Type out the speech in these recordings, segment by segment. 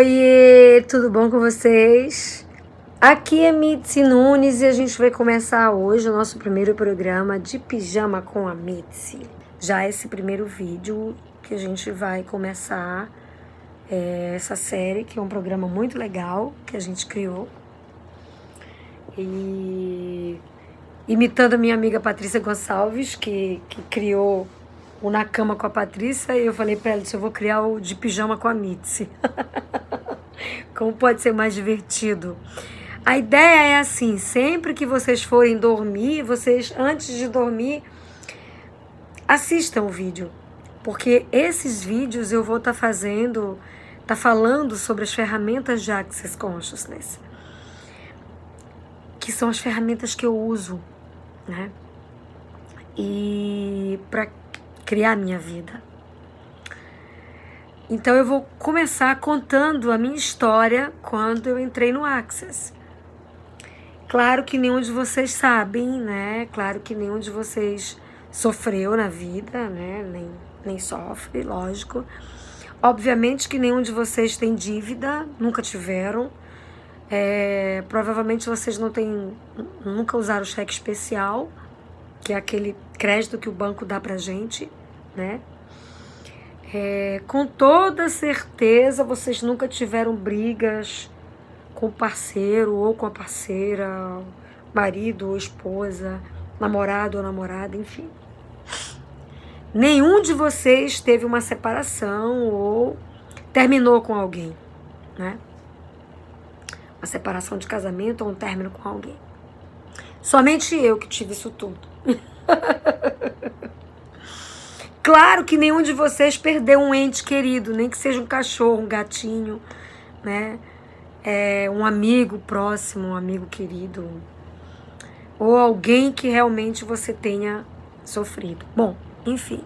Oiê, tudo bom com vocês? Aqui é Mitzi Nunes e a gente vai começar hoje o nosso primeiro programa de Pijama com a Mitzi. Já esse primeiro vídeo que a gente vai começar essa série, que é um programa muito legal que a gente criou. E imitando a minha amiga Patrícia Gonçalves, que criou o Na Cama com a Patrícia, e eu falei pra ela, eu vou criar o de Pijama com a Mitzi. Como pode ser mais divertido? A ideia é assim, sempre que vocês forem dormir, vocês, antes de dormir, assistam o vídeo. Porque esses vídeos eu vou estar falando sobre as ferramentas de Access Consciousness. Que são as ferramentas que eu uso, né? E para criar a minha vida. Então eu vou começar contando a minha história quando eu entrei no Access. Claro que nenhum de vocês sabem, né? Claro que nenhum de vocês sofreu na vida, né? Nem sofre, lógico. Obviamente que nenhum de vocês tem dívida, nunca tiveram. Provavelmente vocês nunca usaram cheque especial, que é aquele crédito que o banco dá pra gente, né? Com toda certeza vocês nunca tiveram brigas com o parceiro ou com a parceira, marido ou esposa, namorado ou namorada, enfim. Nenhum de vocês teve uma separação ou terminou com alguém, né? Uma separação de casamento ou um término com alguém. Somente eu que tive isso tudo. Claro que nenhum de vocês perdeu um ente querido, nem que seja um cachorro, um gatinho, né? Um amigo próximo, um amigo querido, ou alguém que realmente você tenha sofrido. Bom, enfim,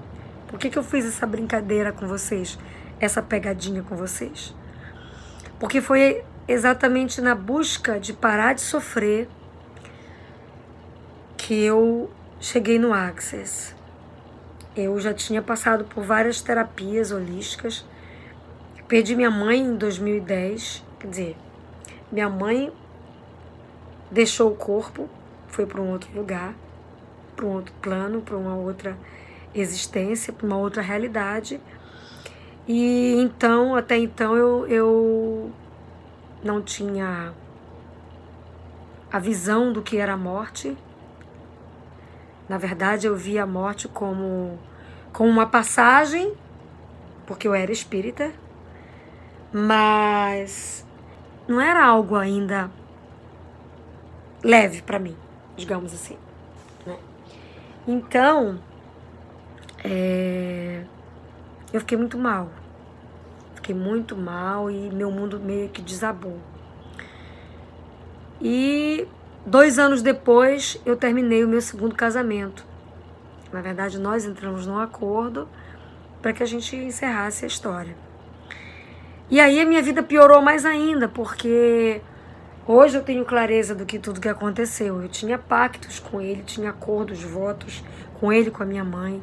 por que eu fiz essa brincadeira com vocês, essa pegadinha com vocês? Porque foi exatamente na busca de parar de sofrer que eu cheguei no Access. Eu já tinha passado por várias terapias holísticas. Perdi minha mãe em 2010. Quer dizer, minha mãe deixou o corpo, foi para um outro lugar, para um outro plano, para uma outra existência, para uma outra realidade. E então, até então, eu não tinha a visão do que era a morte. Na verdade, eu via a morte como uma passagem, porque eu era espírita, mas não era algo ainda leve para mim, digamos assim, né? Então, eu fiquei muito mal. Fiquei muito mal e meu mundo meio que desabou. E 2 anos depois, eu terminei o meu segundo casamento. Na verdade, nós entramos num acordo para que a gente encerrasse a história. E aí a minha vida piorou mais ainda, porque hoje eu tenho clareza do que tudo que aconteceu. Eu tinha pactos com ele, tinha acordos, votos com ele, com a minha mãe.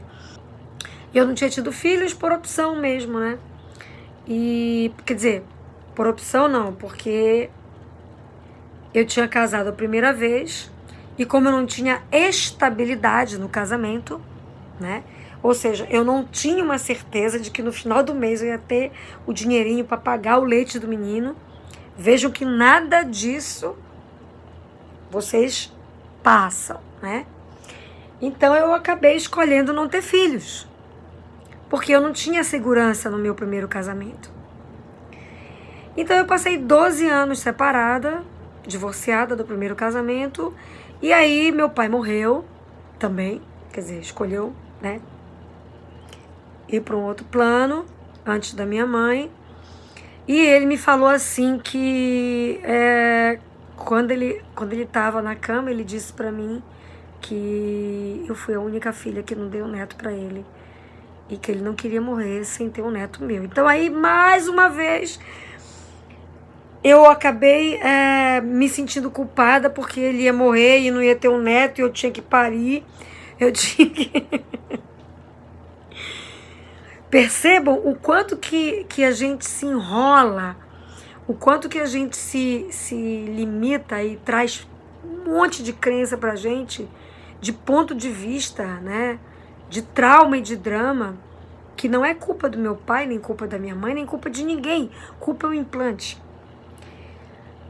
Eu não tinha tido filhos por opção mesmo, né? E, quer dizer, por opção não, porque eu tinha casado a primeira vez e como eu não tinha estabilidade no casamento, né? Ou seja, eu não tinha uma certeza de que no final do mês eu ia ter o dinheirinho para pagar o leite do menino. Vejam que nada disso vocês passam, né? Então eu acabei escolhendo não ter filhos, porque eu não tinha segurança no meu primeiro casamento. Então eu passei 12 anos separada, divorciada do primeiro casamento, e aí meu pai morreu também, quer dizer, escolheu, né, ir para um outro plano antes da minha mãe. E ele me falou assim que quando ele estava na cama, ele disse para mim que eu fui a única filha que não deu neto para ele e que ele não queria morrer sem ter um neto meu. Então aí, mais uma vez, eu acabei me sentindo culpada porque ele ia morrer e não ia ter um neto e eu tinha que parir. Eu tinha que... Percebam o quanto que a gente se enrola o quanto que a gente se limita e traz um monte de crença pra gente, de ponto de vista, né, de trauma e de drama, que não é culpa do meu pai, nem culpa da minha mãe, nem culpa de ninguém. Culpa é o implante.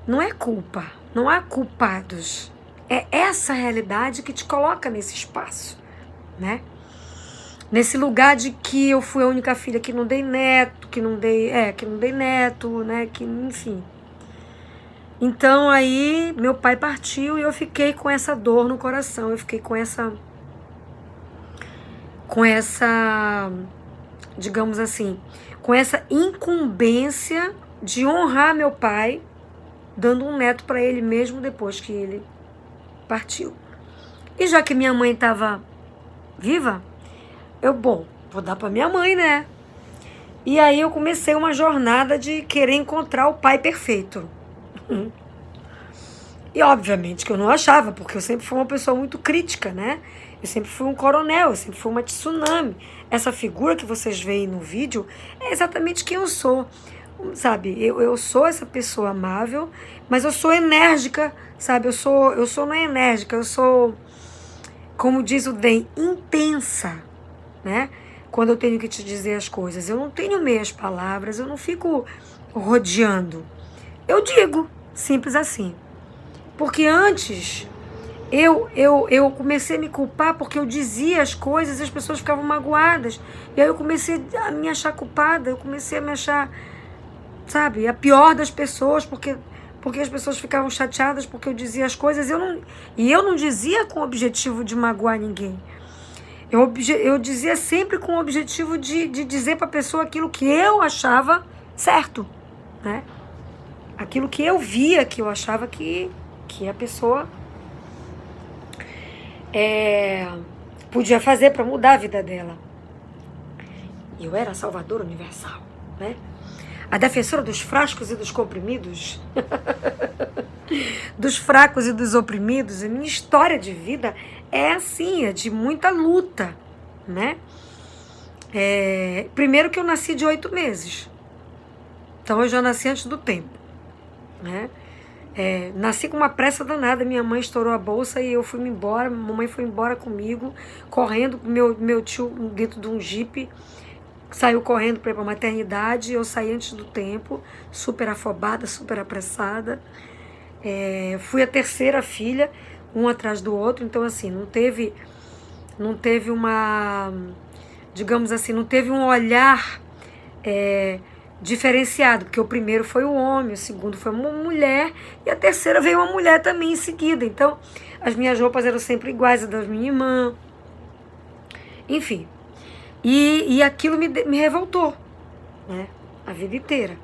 Não é culpa, não há culpados. É essa realidade que te coloca nesse espaço, né? Nesse lugar de que eu fui a única filha que não dei neto, que não dei neto, né? Que, enfim. Então aí meu pai partiu e eu fiquei com essa dor no coração, eu fiquei com essa, digamos assim, com essa incumbência de honrar meu pai, dando um neto para ele mesmo depois que ele partiu. E já que minha mãe estava viva, vou dar para minha mãe, né? E aí eu comecei uma jornada de querer encontrar o pai perfeito. E obviamente que eu não achava, porque eu sempre fui uma pessoa muito crítica, né? Eu sempre fui um coronel, eu sempre fui uma tsunami. Essa figura que vocês veem no vídeo é exatamente quem eu sou, sabe? Eu sou essa pessoa amável, mas eu sou enérgica, sabe? Eu sou não é enérgica, eu sou, como diz o DEM, intensa, né? Quando eu tenho que te dizer as coisas. Eu não tenho meias palavras, eu não fico rodeando. Eu digo, simples assim. Porque antes eu comecei a me culpar porque eu dizia as coisas e as pessoas ficavam magoadas. E aí eu comecei a me achar culpada, eu comecei a me achar, sabe, a pior das pessoas, porque as pessoas ficavam chateadas porque eu dizia as coisas. E eu não dizia com o objetivo de magoar ninguém. Eu dizia sempre com o objetivo de dizer para a pessoa aquilo que eu achava certo, né? Aquilo que eu via, que eu achava que a pessoa podia fazer para mudar a vida dela. Eu era a salvadora universal, né? A defensora dos fracos e dos comprimidos, dos fracos e dos oprimidos. A minha história de vida é assim, é de muita luta, né? Primeiro que eu nasci de 8 meses. Então eu já nasci antes do tempo, né? Nasci com uma pressa danada, minha mãe estourou a bolsa e eu fui embora, mamãe foi embora comigo, correndo, meu tio dentro de um jipe, saiu correndo para ir para a maternidade, eu saí antes do tempo, super afobada, super apressada, fui a terceira filha, um atrás do outro, então assim, não teve uma, digamos assim, não teve um olhar diferenciado, porque o primeiro foi o homem, o segundo foi uma mulher e a terceira veio uma mulher também em seguida. Então, as minhas roupas eram sempre iguais às das minha irmã. Enfim. E aquilo me revoltou, né? A vida inteira.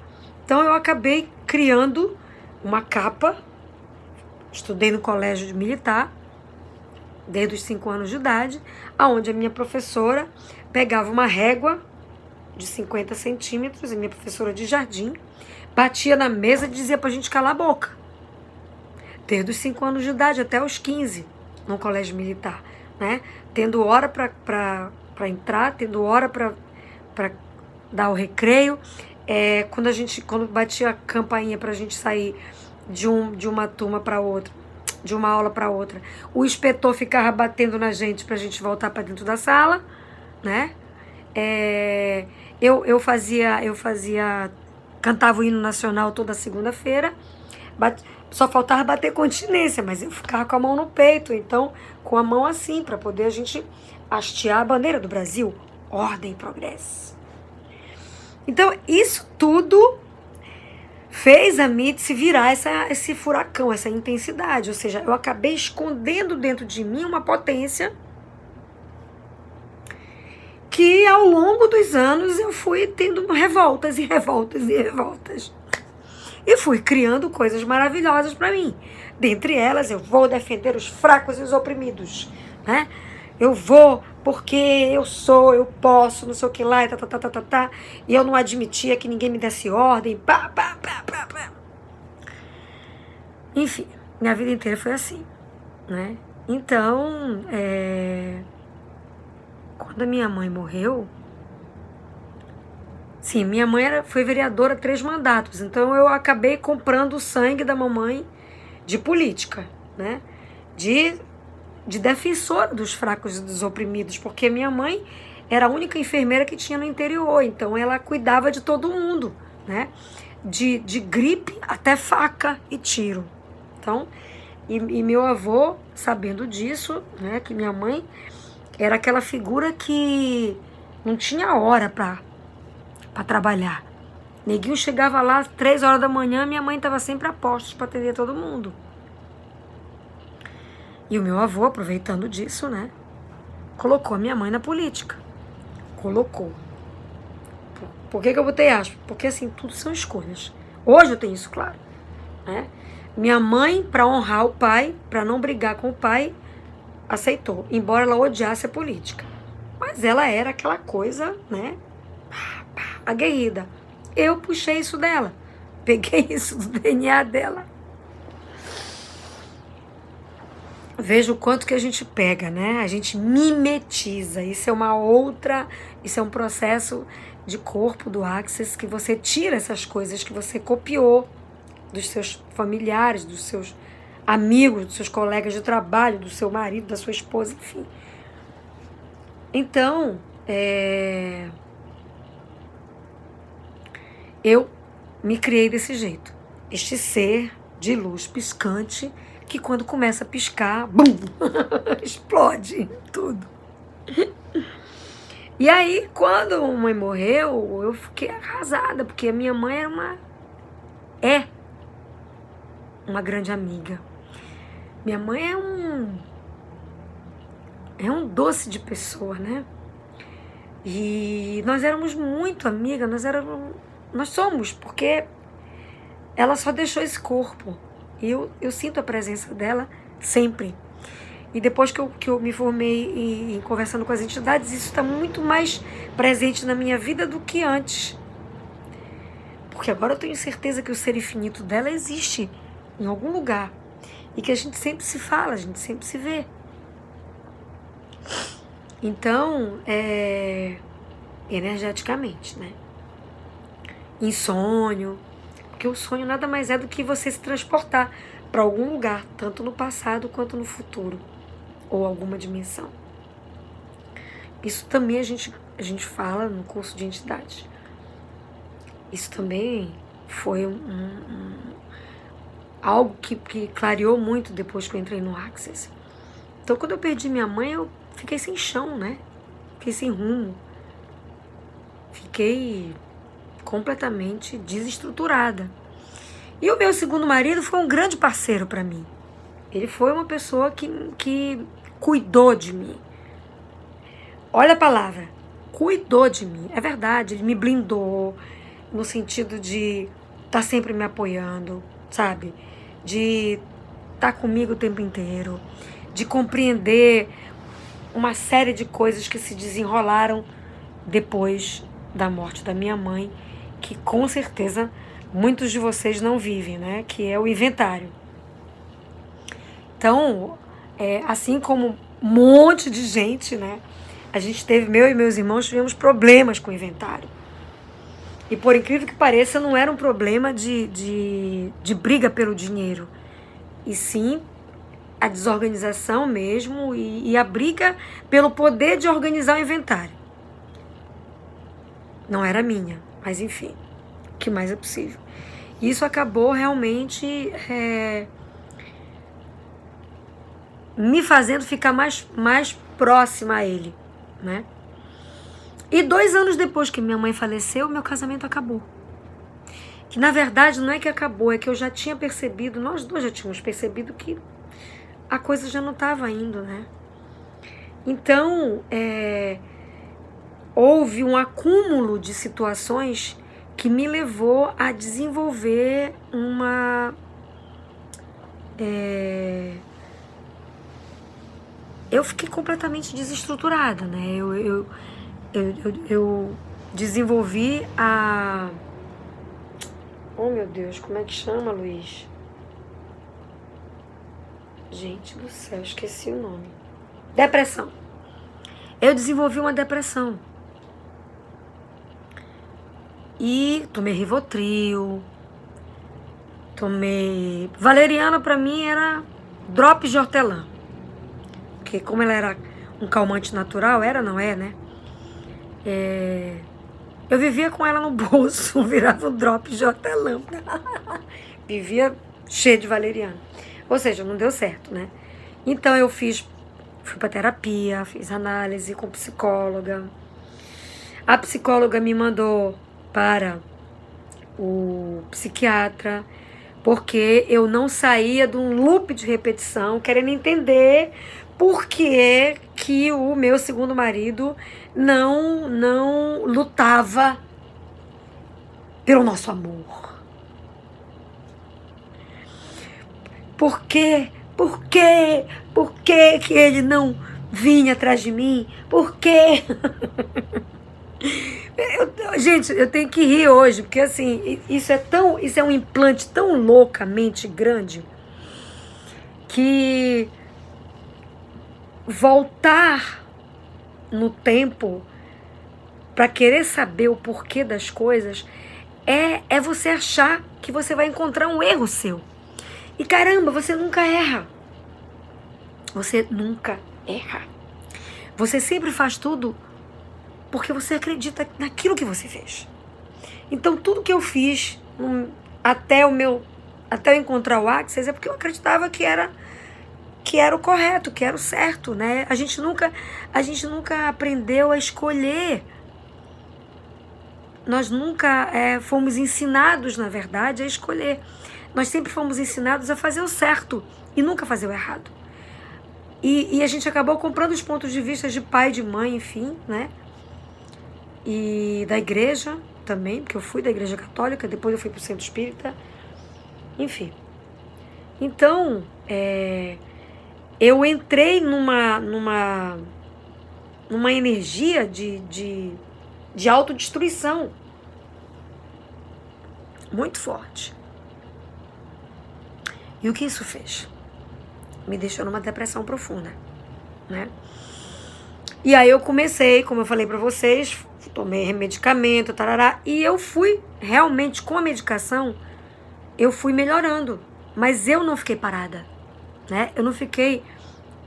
Então, eu acabei criando uma capa. Estudei no colégio militar, desde os 5 anos de idade, onde a minha professora pegava uma régua de 50 centímetros, a minha professora de jardim, batia na mesa e dizia pra gente calar a boca. Desde os 5 anos de idade até os 15, no colégio militar, né? Tendo hora para entrar, tendo hora para dar o recreio. Quando batia a campainha pra gente sair de uma turma para outra, de uma aula para outra, o inspetor ficava batendo na gente pra gente voltar para dentro da sala, né? Eu cantava o hino nacional toda segunda-feira, só faltava bater continência, mas eu ficava com a mão no peito, então com a mão assim, para poder a gente hastear a bandeira do Brasil, ordem e progresso. Então isso tudo fez a Mitzi virar esse furacão, essa intensidade, ou seja, eu acabei escondendo dentro de mim uma potência que ao longo dos anos eu fui tendo revoltas e revoltas e revoltas. E fui criando coisas maravilhosas para mim. Dentre elas, eu vou defender os fracos e os oprimidos, né? Eu vou porque eu posso, não sei o que lá, e eu não admitia que ninguém me desse ordem, Enfim, minha vida inteira foi assim, né? Então, quando a minha mãe morreu, Sim, minha mãe foi vereadora 3 mandatos, então eu acabei comprando o sangue da mamãe de política, né? De defensora dos fracos e dos oprimidos, porque minha mãe era a única enfermeira que tinha no interior, então ela cuidava de todo mundo, né? De gripe até faca e tiro. Então, e meu avô, sabendo disso, né, que minha mãe era aquela figura que não tinha hora para trabalhar. Neguinho chegava lá às 3 horas da manhã, minha mãe estava sempre a postos para atender todo mundo. E o meu avô, aproveitando disso, né, colocou a minha mãe na política. Colocou. Por que eu botei aspas? Porque assim, tudo são escolhas. Hoje eu tenho isso claro, né? Minha mãe, para honrar o pai, para não brigar com o pai, aceitou, embora ela odiasse a política. Mas ela era aquela coisa, né, aguerrida. Eu puxei isso dela. Peguei isso do DNA dela. Veja o quanto que a gente pega, né? A gente mimetiza. Isso é um processo de corpo do Access, que você tira essas coisas que você copiou dos seus familiares, dos seus amigos, dos seus colegas de trabalho, do seu marido, da sua esposa, enfim. Então, eu me criei desse jeito. Este ser de luz piscante que quando começa a piscar, bum, explode tudo. E aí, quando a mãe morreu, eu fiquei arrasada, porque a minha mãe é uma grande amiga. Minha mãe é um doce de pessoa, né? E nós éramos muito amigas, nós somos, porque ela só deixou esse corpo. E eu sinto a presença dela sempre. E depois que eu me formei em conversando com as entidades, isso está muito mais presente na minha vida do que antes. Porque agora eu tenho certeza que o ser infinito dela existe em algum lugar. E que a gente sempre se fala, a gente sempre se vê. Então, energeticamente, né? Em sonho. Porque o sonho nada mais é do que você se transportar para algum lugar, tanto no passado quanto no futuro, ou alguma dimensão. Isso também a gente fala no curso de entidades. Isso também foi algo que clareou muito depois que eu entrei no Access. Então, quando eu perdi minha mãe, eu fiquei sem chão, né? Fiquei sem rumo. Fiquei completamente desestruturada. E o meu segundo marido foi um grande parceiro para mim. Ele foi uma pessoa que cuidou de mim. Olha a palavra, cuidou de mim. É verdade, ele me blindou no sentido de estar sempre me apoiando, sabe? De estar comigo o tempo inteiro, de compreender uma série de coisas que se desenrolaram depois da morte da minha mãe, que com certeza muitos de vocês não vivem, né? Que é o inventário. Então, assim como um monte de gente, né? A gente teve, eu e meus irmãos tivemos problemas com o inventário. E por incrível que pareça, não era um problema de briga pelo dinheiro. E sim a desorganização mesmo e a briga pelo poder de organizar o inventário. Não era minha, mas enfim, o que mais é possível. Isso acabou realmente me fazendo ficar mais próxima a ele, né? E 2 anos depois que minha mãe faleceu, meu casamento acabou. Que na verdade não é que acabou, é que eu já tinha percebido, nós dois já tínhamos percebido que a coisa já não estava indo, né? Então, houve um acúmulo de situações que me levou a desenvolver eu fiquei completamente desestruturada, né? Eu desenvolvi Oh, meu Deus, como é que chama, Luiz? Gente do céu, esqueci o nome. Depressão. Eu desenvolvi uma depressão. E tomei Rivotril, tomei... Valeriana pra mim era drops de hortelã. Porque como ela era um calmante natural, não é, né? Eu vivia com ela no bolso, virava um drop de hortelã. Vivia cheio de valeriana. Ou seja, não deu certo, né? Então eu fui pra terapia, fiz análise com psicóloga. A psicóloga me mandou para o psiquiatra, porque eu não saía de um loop de repetição, querendo entender por que o meu segundo marido não lutava pelo nosso amor. Por quê? Por que ele não vinha atrás de mim? Por quê? Gente, eu tenho que rir hoje, porque assim, isso é um implante tão loucamente grande que voltar no tempo para querer saber o porquê das coisas é você achar que você vai encontrar um erro seu. E caramba, você nunca erra. Você nunca erra. Você sempre faz tudo porque você acredita naquilo que você fez. Então tudo que eu fiz até eu encontrar o Access é porque eu acreditava que era o correto, que era o certo, né? A gente nunca aprendeu a escolher. Nós nunca fomos ensinados, na verdade, a escolher. Nós sempre fomos ensinados a fazer o certo e nunca fazer o errado. E a gente acabou comprando os pontos de vista de pai, de mãe, enfim, né? E da igreja também, porque eu fui da igreja católica, depois eu fui pro centro espírita, enfim. Então, eu entrei numa energia de autodestruição muito forte. E o que isso fez? Me deixou numa depressão profunda, né? E aí eu comecei, como eu falei pra vocês, tomei medicamento, tarará, e eu fui realmente, com a medicação, eu fui melhorando, mas eu não fiquei parada, né? Eu não fiquei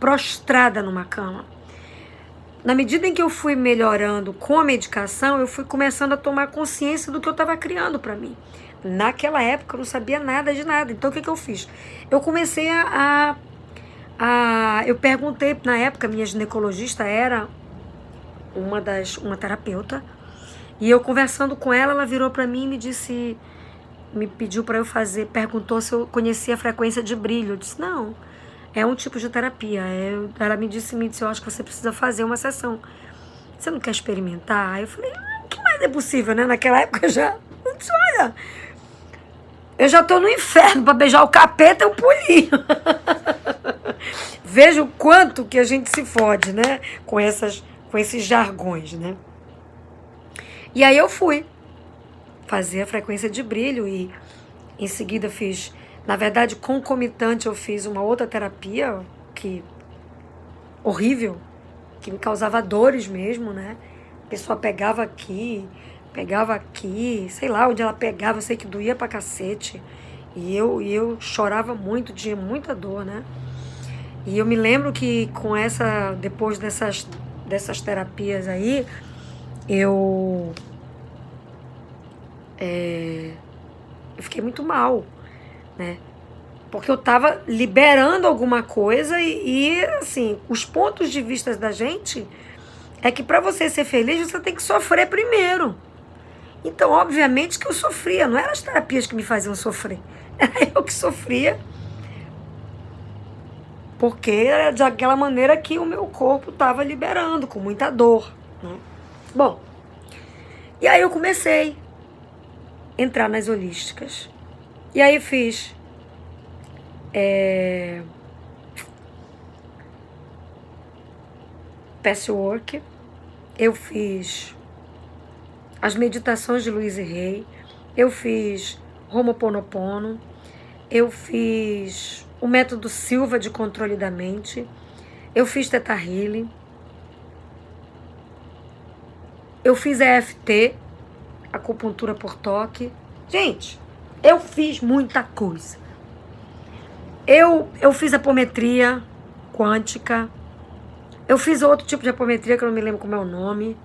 prostrada numa cama. Na medida em que eu fui melhorando com a medicação, eu fui começando a tomar consciência do que eu estava criando para mim. Naquela época eu não sabia nada de nada. Então o que eu fiz? Eu comecei eu perguntei, na época minha ginecologista era uma terapeuta, e eu conversando com ela, ela virou para mim e me pediu para eu perguntou se eu conhecia a frequência de brilho. Eu disse, não, é um tipo de terapia. Ela me disse, eu acho que você precisa fazer uma sessão. Você não quer experimentar? Aí eu falei, o que mais é possível, né? Naquela época eu disse, olha, eu já tô no inferno, para beijar o capeta é um pulinho. Veja o quanto que a gente se fode, né? Com esses jargões, né? E aí eu fui fazer a frequência de brilho e em seguida fiz, na verdade, concomitante, eu fiz uma outra terapia horrível, que me causava dores mesmo, né? A pessoa pegava aqui, sei lá onde ela pegava, eu sei que doía pra cacete. E eu chorava muito, tinha muita dor, né? E eu me lembro que depois dessas terapias aí, eu fiquei muito mal, né? Porque eu tava liberando alguma coisa e assim, os pontos de vista da gente é que para você ser feliz, você tem que sofrer primeiro. Então, obviamente que eu sofria, não eram as terapias que me faziam sofrer, era eu que sofria, porque era daquela maneira que o meu corpo estava liberando, com muita dor, né? Bom, e aí eu comecei a entrar nas holísticas. E aí fiz Patchwork, eu fiz as meditações de Louise Hay, eu fiz Ho'oponopono, eu fiz o método Silva de controle da mente, eu fiz Theta Healing, eu fiz EFT, acupuntura por toque. Gente, eu fiz muita coisa. Eu fiz apometria quântica. Eu fiz outro tipo de apometria que eu não me lembro como é o nome.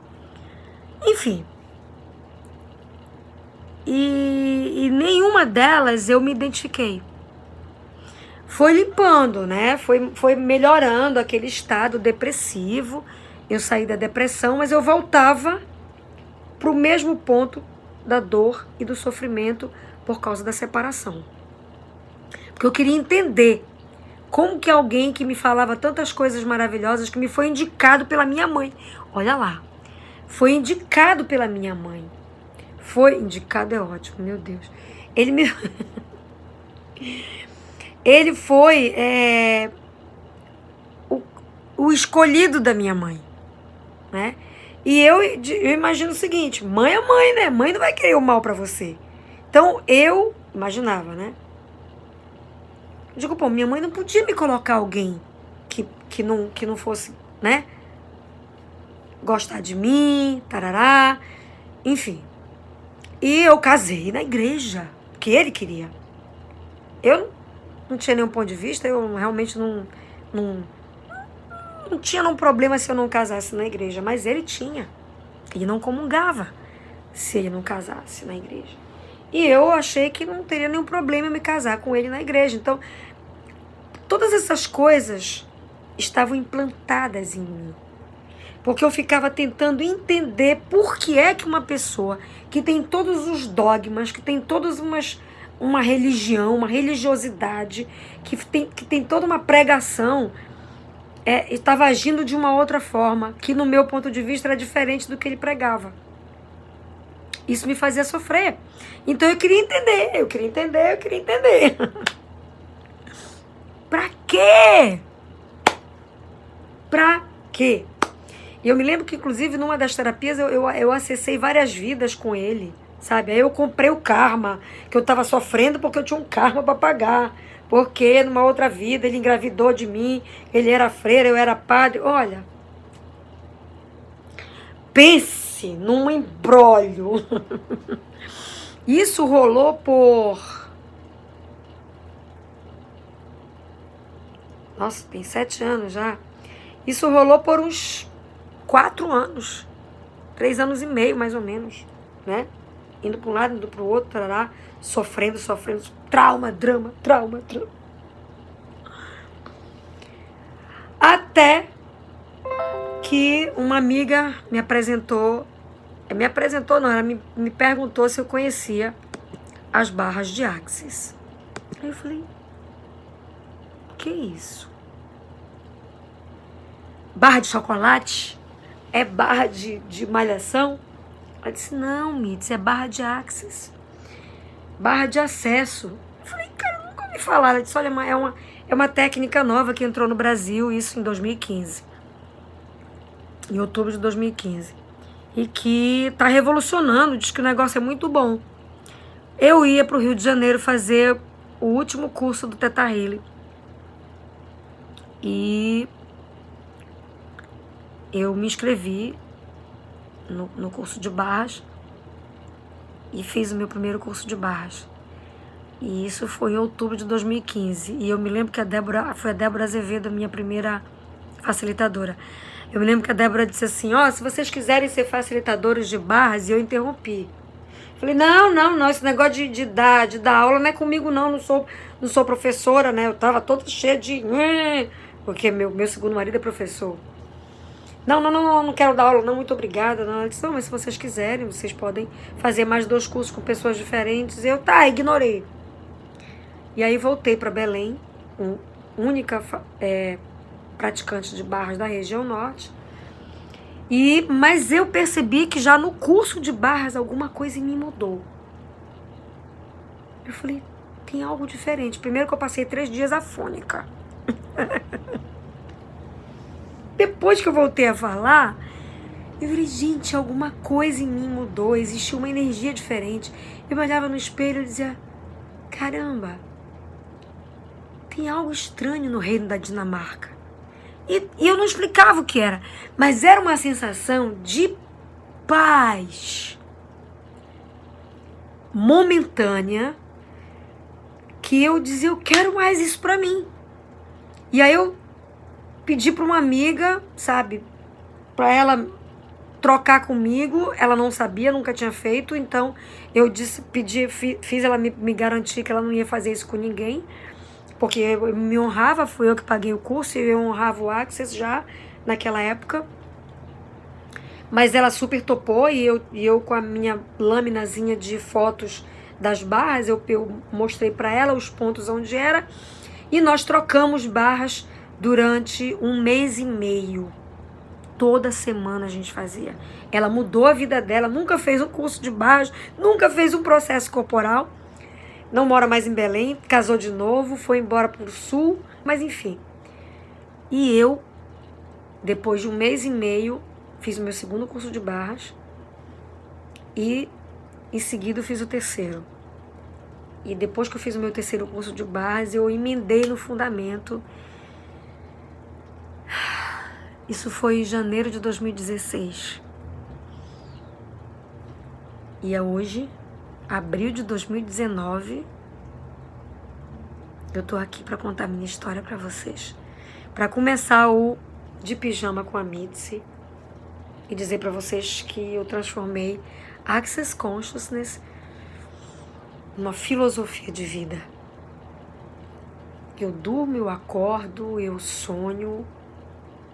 Enfim. E nenhuma delas eu me identifiquei. Foi limpando, né? Foi melhorando aquele estado depressivo. Eu saí da depressão, mas eu voltava para o mesmo ponto da dor e do sofrimento por causa da separação. Porque eu queria entender como que alguém que me falava tantas coisas maravilhosas, que me foi indicado pela minha mãe. Olha lá. Foi indicado pela minha mãe. Foi indicado, é ótimo, meu Deus. Ele foi o escolhido da minha mãe, né? E eu imagino o seguinte, mãe é mãe, né? Mãe não vai querer o mal pra você. Então, eu imaginava, né? Eu digo, pô, minha mãe não podia me colocar alguém que não fosse, né? Gostar de mim, tarará, enfim. E eu casei na igreja, que ele queria. Eu não tinha nenhum ponto de vista, eu realmente não tinha nenhum problema se eu não casasse na igreja, mas ele tinha. Ele não comungava se ele não casasse na igreja. E eu achei que não teria nenhum problema em me casar com ele na igreja. Então, todas essas coisas estavam implantadas em mim. Porque eu ficava tentando entender por que é que uma pessoa que tem todos os dogmas, que tem todas uma religião, uma religiosidade, que tem toda uma pregação, estava agindo de uma outra forma, que no meu ponto de vista era diferente do que ele pregava. Isso me fazia sofrer. Então eu queria entender. Pra quê? Pra quê? E eu me lembro que, inclusive, numa das terapias, eu acessei várias vidas com ele, sabe? Aí eu comprei o karma, que eu estava sofrendo porque eu tinha um karma para pagar. Porque numa outra vida ele engravidou de mim, ele era freira, eu era padre. Olha, pense num imbróglio. Isso rolou por... Nossa, tem 7 anos já. Isso rolou por uns 4 anos. 3 anos e meio, mais ou menos, né? Indo para um lado, indo para o outro, tarará, sofrendo, trauma, drama. Até que uma amiga me apresentou não, ela me perguntou se eu conhecia as barras de Axis. Aí eu falei, que isso? Barra de chocolate? É barra de malhação? Ela disse, não, Mitz, é barra de Axis. Barra de acesso. Eu falei, cara, nunca ouvi falar. Ela disse, olha, é uma técnica nova que entrou no Brasil, isso em 2015. Em outubro de 2015. E que tá revolucionando, diz que o negócio é muito bom. Eu ia para o Rio de Janeiro fazer o último curso do Theta Healing. E eu me inscrevi no curso de barras e fiz o meu primeiro curso de barras. E isso foi em outubro de 2015. E eu me lembro que foi a Débora Azevedo, a minha primeira facilitadora. Eu me lembro que a Débora disse assim, se vocês quiserem ser facilitadores de barras, e eu interrompi. Falei, não, esse negócio de dar aula não é comigo não sou professora, né? Eu tava toda cheia de... Porque meu segundo marido é professor. Não quero dar aula, não, muito obrigada. Não. Ela disse, não, mas se vocês quiserem, vocês podem fazer mais 2 cursos com pessoas diferentes. E eu, ignorei. E aí voltei para Belém, única praticante de barras da região norte. Mas eu percebi que já no curso de barras alguma coisa em mim mudou. Eu falei, tem algo diferente. Primeiro que eu passei 3 dias afônica. Depois que eu voltei a falar, eu falei, gente, alguma coisa em mim mudou, existiu uma energia diferente. Eu me olhava no espelho e dizia, caramba, tem algo estranho no reino da Dinamarca. E eu não explicava o que era, mas era uma sensação de paz, momentânea que eu dizia, eu quero mais isso pra mim. E aí eu pedi pra uma amiga, sabe, pra ela trocar comigo. Ela não sabia, nunca tinha feito, então eu fiz ela me garantir que ela não ia fazer isso com ninguém, porque eu me honrava, fui eu que paguei o curso e eu honrava o Access já naquela época. Mas ela super topou e eu com a minha laminazinha de fotos das barras, eu mostrei para ela os pontos onde era e nós trocamos barras durante 1 mês e meio. Toda semana a gente fazia. Ela mudou a vida dela, nunca fez um curso de barras, nunca fez um processo corporal, não mora mais em Belém, casou de novo, foi embora para o sul, mas enfim. E eu, depois de 1 mês e meio, fiz o meu 2º curso de barras e em seguida eu fiz o 3º. E depois que eu fiz o meu 3º curso de barras, eu emendei no fundamento. Isso foi em janeiro de 2016. E é hoje, abril de 2019, eu tô aqui para contar minha história para vocês. Para começar o De Pijama com a Mitzi e dizer para vocês que eu transformei Access Consciousness numa filosofia de vida. Eu durmo, eu acordo, eu sonho,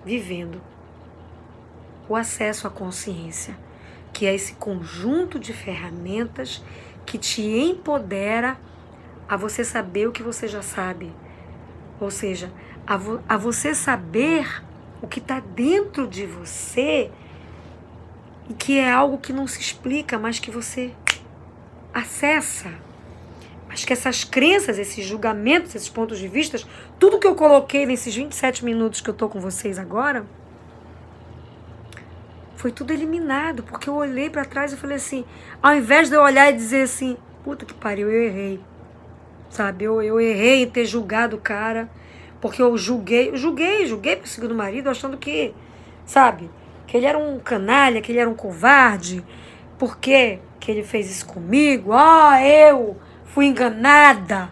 vivendo o acesso à consciência, que é esse conjunto de ferramentas que te empodera a você saber o que você já sabe, ou seja, a você saber o que está dentro de você e que é algo que não se explica, mas que você acessa. Mas que essas crenças, esses julgamentos, esses pontos de vista, tudo que eu coloquei nesses 27 minutos que eu tô com vocês agora, foi tudo eliminado, porque eu olhei pra trás e falei assim, ao invés de eu olhar e dizer assim, puta que pariu, eu errei, sabe, eu errei em ter julgado o cara, porque eu julguei meu 2º marido achando que, sabe, que ele era um canalha, que ele era um covarde, por que que ele fez isso comigo, eu fui enganada.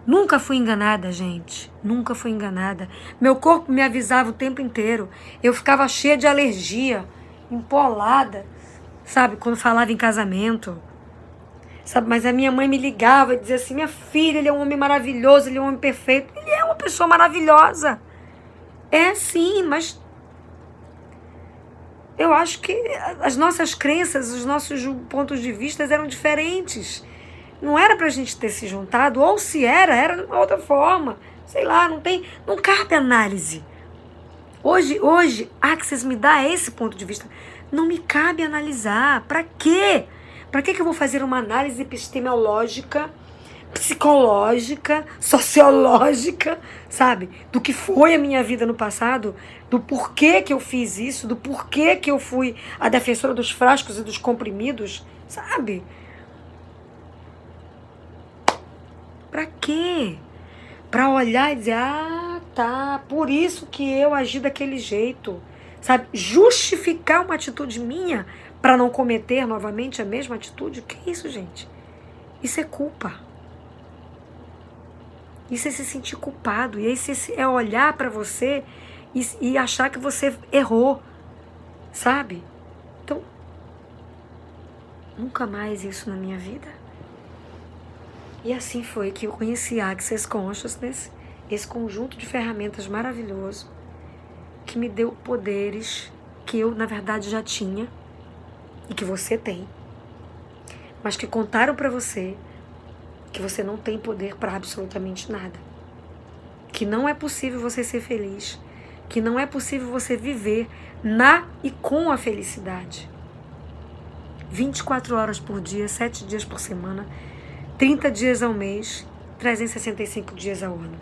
Nunca fui enganada, gente. Nunca fui enganada. Meu corpo me avisava o tempo inteiro. Eu ficava cheia de alergia, empolada, sabe? Quando falava em casamento. Sabe? Mas a minha mãe me ligava e dizia assim, minha filha, ele é um homem maravilhoso, ele é um homem perfeito. Ele é uma pessoa maravilhosa. É sim, mas eu acho que as nossas crenças, os nossos pontos de vista eram diferentes. Não era pra gente ter se juntado, ou se era de uma outra forma. Sei lá, não cabe análise. Hoje, Access me dá esse ponto de vista. Não me cabe analisar. Pra quê? Pra que eu vou fazer uma análise epistemológica, psicológica, sociológica, sabe? Do que foi a minha vida no passado, do porquê que eu fiz isso, do porquê que eu fui a defensora dos frascos e dos comprimidos, sabe? Pra quê? Pra olhar e dizer, tá, por isso que eu agi daquele jeito, sabe? Justificar uma atitude minha pra não cometer novamente a mesma atitude? Que é isso, gente? Isso é culpa. Isso é se sentir culpado. E aí é olhar pra você e achar que você errou, sabe? Então, nunca mais isso na minha vida. E assim foi que eu conheci Access Consciousness, esse conjunto de ferramentas maravilhoso que me deu poderes que eu, na verdade, já tinha e que você tem, mas que contaram pra você que você não tem poder para absolutamente nada, que não é possível você ser feliz, que não é possível você viver na e com a felicidade. 24 horas por dia, 7 dias por semana, 30 dias ao mês, 365 dias ao ano.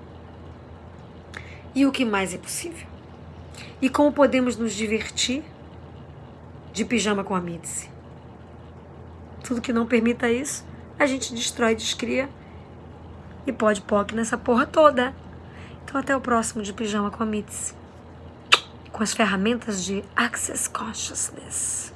E o que mais é possível? E como podemos nos divertir de pijama com a Mitzi? Tudo que não permita isso, a gente destrói, descria e pode POC nessa porra toda. Então até o próximo de Pijama com a Mitzi, com as ferramentas de Access Consciousness.